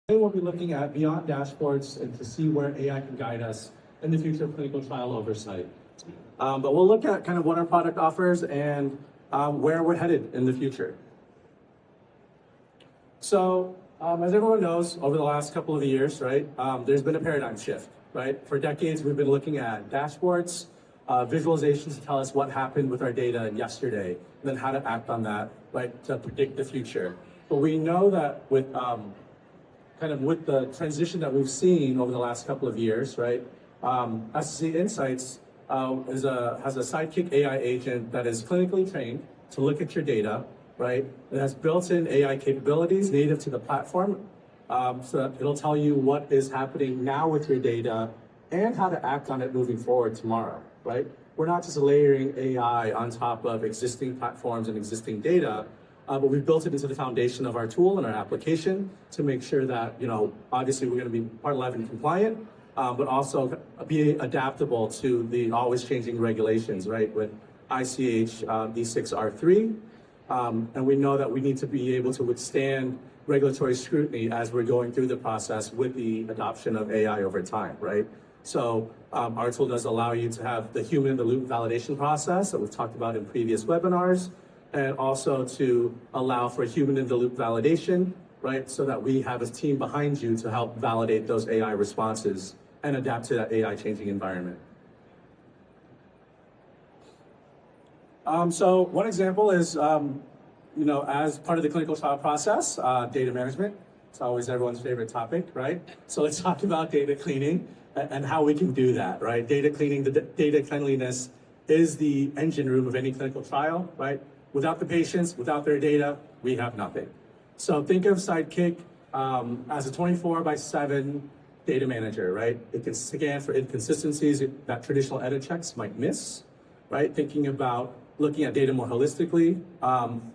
Today we'll be looking at beyond dashboards and to see where AI can guide us in the future of clinical trial oversight. But we'll look at kind of what our product offers and where we're headed in the future. So as everyone knows, over the last couple of years, right, there's been a paradigm shift, right? For decades, we've been looking at dashboards, visualizations to tell us what happened with our data yesterday, and then how to act on that, right, to predict the future. But we know that with with the transition that we've seen over the last couple of years, right? SDC Insights has a Sidekick AI agent that is clinically trained to look at your data, right? It has built-in AI capabilities native to the platform, so that it'll tell you what is happening now with your data and how to act on it moving forward tomorrow, right? We're not just layering AI on top of existing platforms and existing data, but we've built it into the foundation of our tool and our application to make sure that, obviously we're going to be Part 11 compliant, but also be adaptable to the always changing regulations, right, with ICH V6R3. And we know that we need to be able to withstand regulatory scrutiny as we're going through the process with the adoption of AI over time, right? So our tool does allow you to have the human-in-the-loop validation process that we've talked about in previous webinars, and also to allow for human-in-the-loop validation, right? So that we have a team behind you to help validate those AI responses and adapt to that AI changing environment. So one example is, as part of the clinical trial process, data management. It's always everyone's favorite topic, right? So let's talk about data cleaning and how we can do that, right? Data cleaning, the data cleanliness is the engine room of any clinical trial, right? Without the patients, without their data, we have nothing. So think of Sidekick as a 24/7 data manager, right? It can scan for inconsistencies that traditional edit checks might miss, right? Thinking about looking at data more holistically,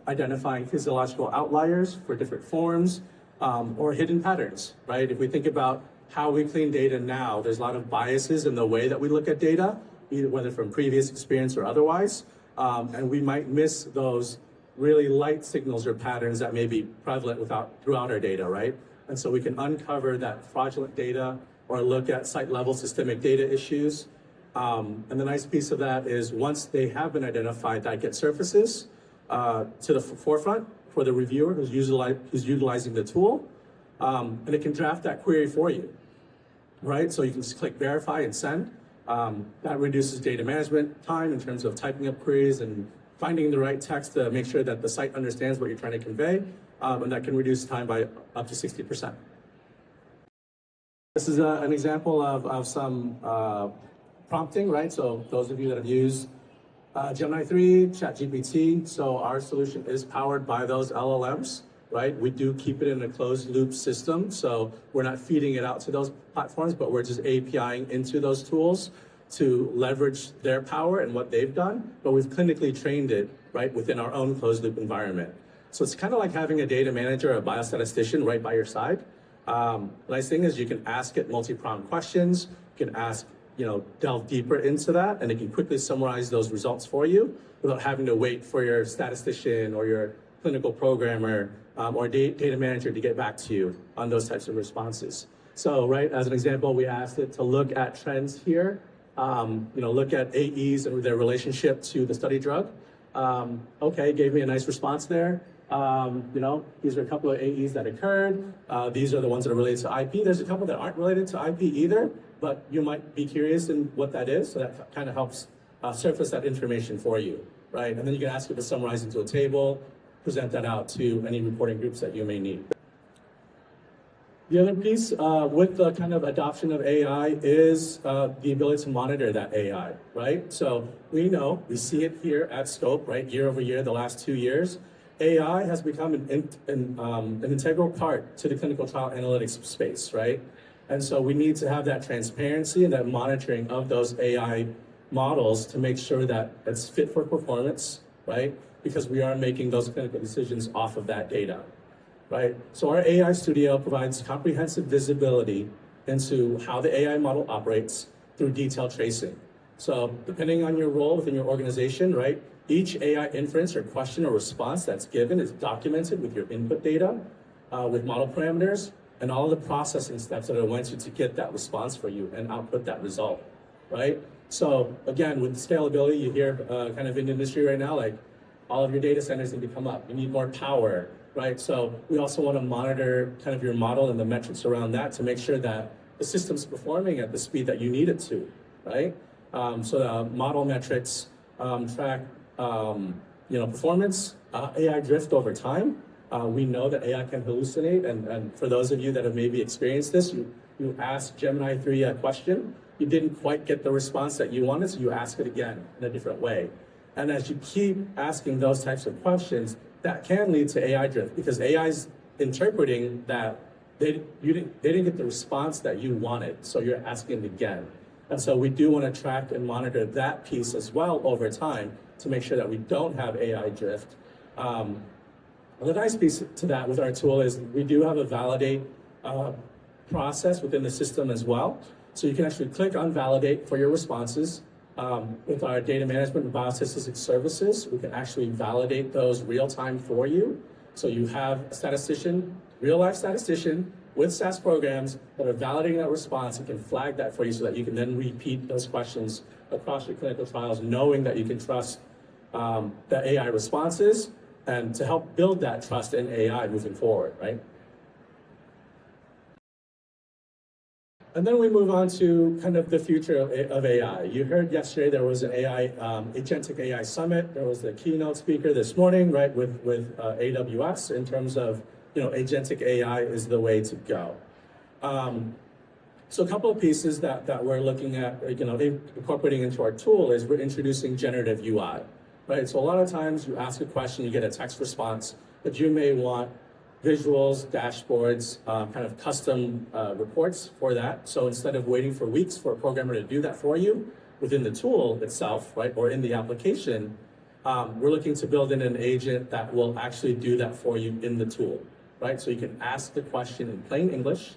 identifying physiological outliers for different forms, or hidden patterns, right? If we think about how we clean data now, there's a lot of biases in the way that we look at data, either whether from previous experience or otherwise. And we might miss those really light signals or patterns that may be prevalent throughout our data, right? And so we can uncover that fraudulent data or look at site-level systemic data issues. And the nice piece of that is once they have been identified, that gets surfaces to the forefront for the reviewer who's utilizing the tool. And it can draft that query for you, right? So you can just click verify and send. That reduces data management time in terms of typing up queries and finding the right text to make sure that the site understands what you're trying to convey, and that can reduce time by up to 60%. This is an example of some prompting, right? So those of you that have used Gemini 3, ChatGPT, so our solution is powered by those LLMs, right? We do keep it in a closed loop system, so we're not feeding it out to those platforms, but we're just APIing into those tools to leverage their power and what they've done, but we've clinically trained it, right, within our own closed loop environment. So it's kind of like having a data manager or a biostatistician right by your side. The nice thing is you can ask it multi-pronged questions, you can ask, delve deeper into that, and it can quickly summarize those results for you without having to wait for your statistician or your clinical programmer or data manager to get back to you on those types of responses. So, right, as an example, we asked it to look at trends here, look at AEs and their relationship to the study drug. Okay, gave me a nice response there. These are a couple of AEs that occurred. These are the ones that are related to IP. There's a couple that aren't related to IP either, but you might be curious in what that is, so that kind of helps surface that information for you, right? And then you can ask it to summarize into a table, present that out to any reporting groups that you may need. The other piece with the kind of adoption of AI is the ability to monitor that AI, right? So we see it here at Scope, right? Year over year, the last 2 years, AI has become an integral part to the clinical trial analytics space, right? And so we need to have that transparency and that monitoring of those AI models to make sure that it's fit for performance, right? Because we are making those clinical decisions off of that data, right? So our AI Studio provides comprehensive visibility into how the AI model operates through detailed tracing. So depending on your role within your organization, right, each AI inference or question or response that's given is documented with your input data, with model parameters, and all the processing steps that it went through to get that response for you and output that result, right? So again, with scalability, you hear kind of in the industry right now, like all of your data centers need to come up. You need more power, right? So we also want to monitor kind of your model and the metrics around that to make sure that the system's performing at the speed that you need it to, right? So the model metrics track, performance, AI drift over time. We know that AI can hallucinate, and for those of you that have maybe experienced this, you ask Gemini 3 a question, you didn't quite get the response that you wanted, so you ask it again in a different way. And as you keep asking those types of questions, that can lead to AI drift, because AI's interpreting that they didn't get the response that you wanted, so you're asking it again. And so we do want to track and monitor that piece as well over time to make sure that we don't have AI drift. The nice piece to that with our tool is we do have a validate process within the system as well. So you can actually click on validate for your responses. With our data management and biostatistics services, we can actually validate those real time for you. So you have a statistician, real life statistician with SAS programs that are validating that response and can flag that for you so that you can then repeat those questions across your clinical trials, knowing that you can trust the AI responses and to help build that trust in AI moving forward, right? And then we move on to kind of the future of AI. You heard yesterday there was an Agentic AI summit. There was the keynote speaker this morning, right, with AWS in terms of, Agentic AI is the way to go. So a couple of pieces that we're looking at, incorporating into our tool is we're introducing Generative UI, right? So a lot of times you ask a question, you get a text response, but you may want visuals, dashboards, kind of custom reports for that. So instead of waiting for weeks for a programmer to do that for you within the tool itself, right, or in the application, we're looking to build in an agent that will actually do that for you in the tool, right? So you can ask the question in plain English,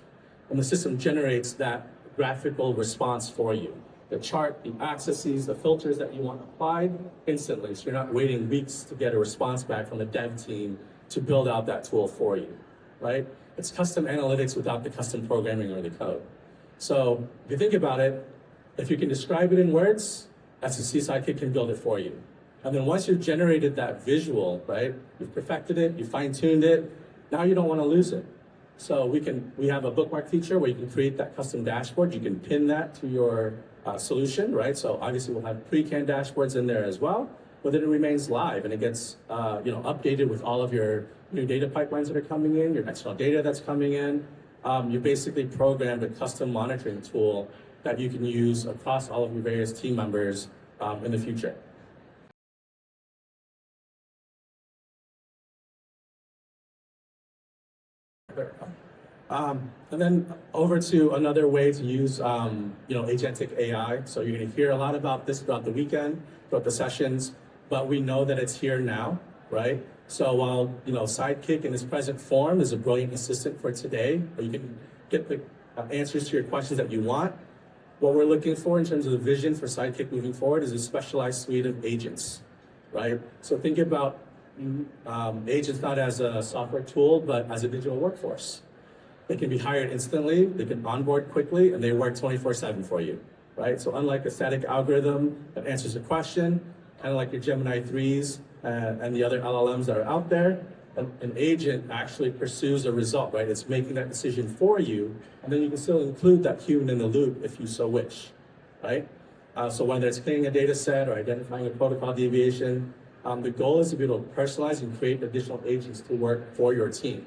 and the system generates that graphical response for you. The chart, the axes, the filters that you want applied instantly. So you're not waiting weeks to get a response back from a dev team to build out that tool for you, right? It's custom analytics without the custom programming or the code. So if you think about it, if you can describe it in words, SDC Sidekick can build it for you. And then once you've generated that visual, right, you've perfected it, you fine-tuned it, now you don't want to lose it. So we have a bookmark feature where you can create that custom dashboard. You can pin that to your solution, right? So obviously we'll have pre-canned dashboards in there as well, but then it remains live and it gets updated with all of your new data pipelines that are coming in, your external data that's coming in. You basically programmed a custom monitoring tool that you can use across all of your various team members in the future. And then over to another way to use Agentic AI. So you're going to hear a lot about this throughout the weekend, throughout the sessions, but we know that it's here now, right? So while Sidekick in its present form is a brilliant assistant for today, or you can get the answers to your questions that you want, what we're looking for in terms of the vision for Sidekick moving forward is a specialized suite of agents, right? So think about agents not as a software tool, but as a digital workforce. They can be hired instantly, they can onboard quickly, and they work 24/7 for you, right? So unlike a static algorithm that answers a question, kind of like your Gemini 3s and the other LLMs that are out there, an agent actually pursues a result, right? It's making that decision for you, and then you can still include that human in the loop if you so wish, right? So whether it's cleaning a data set or identifying a protocol deviation, the goal is to be able to personalize and create additional agents to work for your team.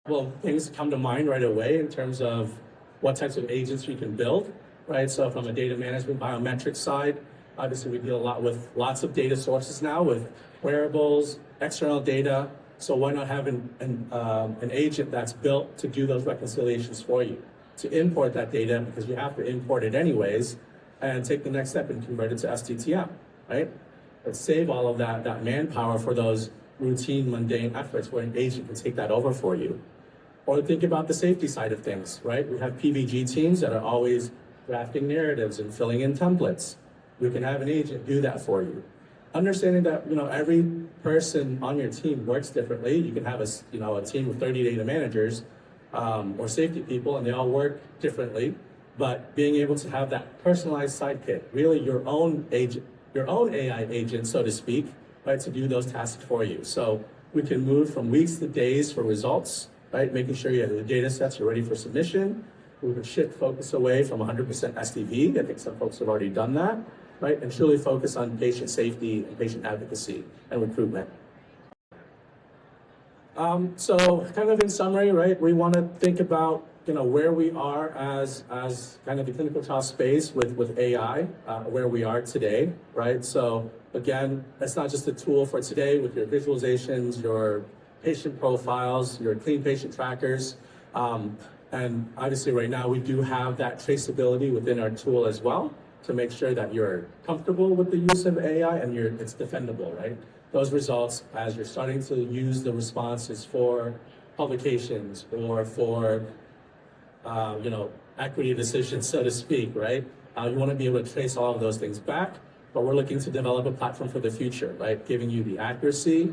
Well, things come to mind right away in terms of what types of agents you can build, right? So from a data management biometrics side, obviously we deal a lot with lots of data sources now with wearables, external data. So why not have an agent that's built to do those reconciliations for you, to import that data, because you have to import it anyways, and take the next step and convert it to STTM, right? But save all of that manpower for those routine, mundane efforts where an agent can take that over for you. Or think about the safety side of things, right? We have PVG teams that are always drafting narratives and filling in templates. We can have an agent do that for you. understanding that, every person on your team works differently. You can have a team of 30 data managers or safety people, and they all work differently. But being able to have that personalized sidekick, really your own agent, your own AI agent, so to speak, right, to do those tasks for you. So we can move from weeks to days for results, right, making sure you have the data sets are ready for submission. We can shift focus away from 100% SDV. I think some folks have already done that, right, and truly focus on patient safety and patient advocacy and recruitment. So kind of in summary, right, we want to think about where we are as kind of the clinical trial space with AI, where we are today, right? So again, that's not just a tool for today with your visualizations, your patient profiles, your clean patient trackers. And obviously right now we do have that traceability within our tool as well to make sure that you're comfortable with the use of AI and it's defendable, right? Those results, as you're starting to use the responses for publications or for equity decisions, so to speak, right? You want to be able to trace all of those things back, but we're looking to develop a platform for the future, right? Giving you the accuracy,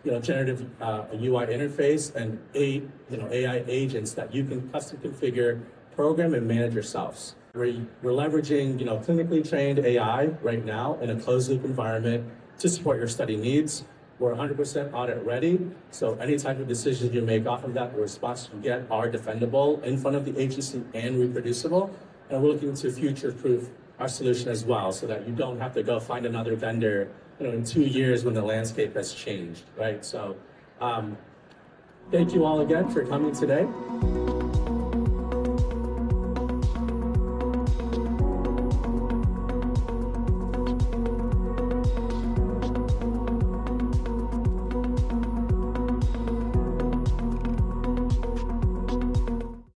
generative UI interface and AI agents that you can custom configure, program, and manage yourselves. We're leveraging, clinically trained AI right now in a closed loop environment to support your study needs. We're 100% audit ready, so any type of decisions you make off of that, the responses you get are defendable in front of the agency and reproducible. And we're looking to future-proof our solution as well, so that you don't have to go find another vendor, in 2 years when the landscape has changed, right? So, thank you all again for coming today.